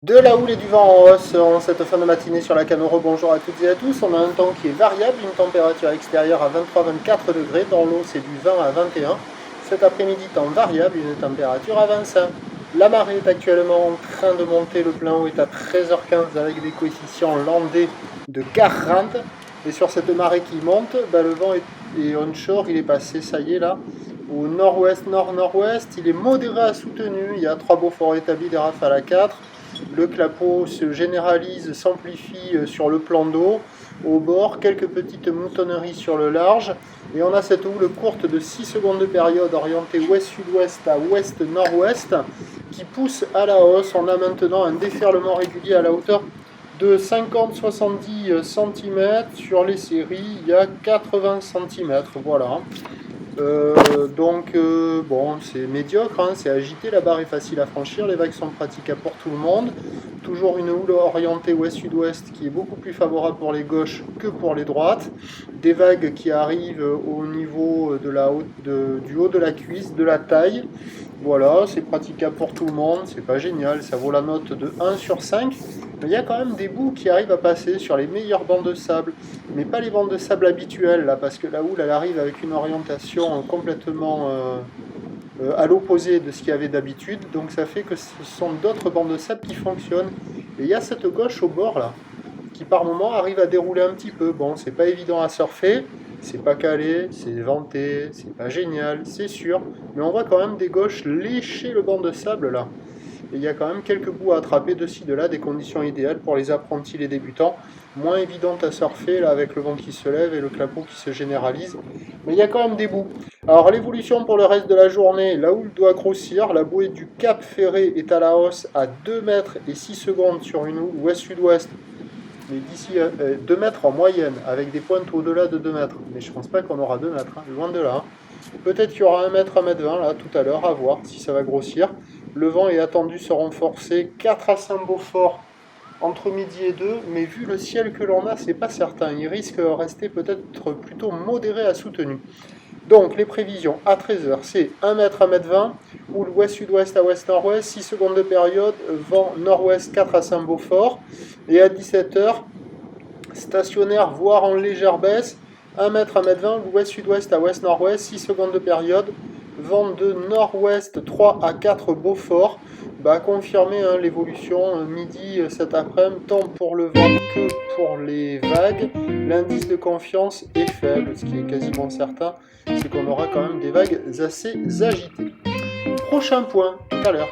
De la houle et du vent en hausse en cette fin de matinée sur la Canoro. Bonjour à toutes et à tous. On a un temps qui est variable, une température extérieure à 23-24 degrés. Dans l'eau, c'est du 20 à 21. Cet après-midi, temps variable, une température à 25. La marée est actuellement en train de monter. Le plein eau est à 13h15 avec des coefficients landais de 40. Et sur cette marée qui monte, le vent est onshore. Il est passé, ça y est là, au nord-ouest, nord-nord-ouest. Il est modéré à soutenu. Il y a 3 Beaufort établis, des rafales à 4. Le clapot se généralise, s'amplifie sur le plan d'eau, au bord, quelques petites moutonneries sur le large, et on a cette houle courte de 6 secondes de période orientée ouest-sud-ouest à ouest-nord-ouest qui pousse à la hausse. On a maintenant un déferlement régulier à la hauteur de 50-70 cm. Sur les séries, il y a 80 cm. Voilà. Bon, c'est médiocre, hein, c'est agité, la barre est facile à franchir, les vagues sont praticables pour tout le monde. Toujours une houle orientée ouest-sud-ouest qui est beaucoup plus favorable pour les gauches que pour les droites. Des vagues qui arrivent au niveau du haut de la cuisse, de la taille. Voilà, c'est praticable pour tout le monde, c'est pas génial, ça vaut la note de 1 sur 5. Mais il y a quand même des bouts qui arrivent à passer sur les meilleurs bancs de sable, mais pas les bancs de sable habituels, là, parce que la houle, elle arrive avec une orientation complètement à l'opposé de ce qu'il y avait d'habitude, donc ça fait que ce sont d'autres bancs de sable qui fonctionnent. Et il y a cette gauche au bord, là, qui par moment arrive à dérouler un petit peu. Bon, c'est pas évident à surfer, c'est pas calé, c'est venté, c'est pas génial, c'est sûr, mais on voit quand même des gauches lécher le banc de sable, là. Et il y a quand même quelques bouts à attraper de ci, de là, des conditions idéales pour les apprentis, les débutants. Moins évidentes à surfer, là, avec le vent qui se lève et le clapot qui se généralise. Mais il y a quand même des bouts. Alors, l'évolution pour le reste de la journée, la houle doit grossir. La bouée du Cap Ferré est à la hausse à 2 mètres et 6 secondes sur une houle ouest-sud-ouest. Mais d'ici 2 mètres en moyenne, avec des pointes au-delà de 2 mètres. Mais je pense pas qu'on aura 2 mètres, hein, loin de là. Hein. Peut-être qu'il y aura 1 mètre, 1 mètre 20 là tout à l'heure, à voir si ça va grossir. Le vent est attendu se renforcer 4 à 5 Beaufort entre midi et 2, mais vu le ciel que l'on a, c'est pas certain. Il risque de rester peut-être plutôt modéré à soutenu. Donc les prévisions à 13h, c'est 1 mètre, 1 mètre 20, houle ouest-sud-ouest à ouest-nord-ouest, 6 secondes de période, vent nord-ouest 4 à 5 Beaufort, et à 17h, stationnaire, voire en légère baisse, 1 mètre, 1 mètre 20, ouest-sud-ouest à ouest-nord-ouest, 6 secondes de période, vent de nord-ouest 3 à 4 Beaufort, confirmer hein, l'évolution midi cet après-midi, tant pour le vent que pour les vagues. L'indice de confiance est faible, ce qui est quasiment certain, c'est qu'on aura quand même des vagues assez agitées. Prochain point, tout à l'heure.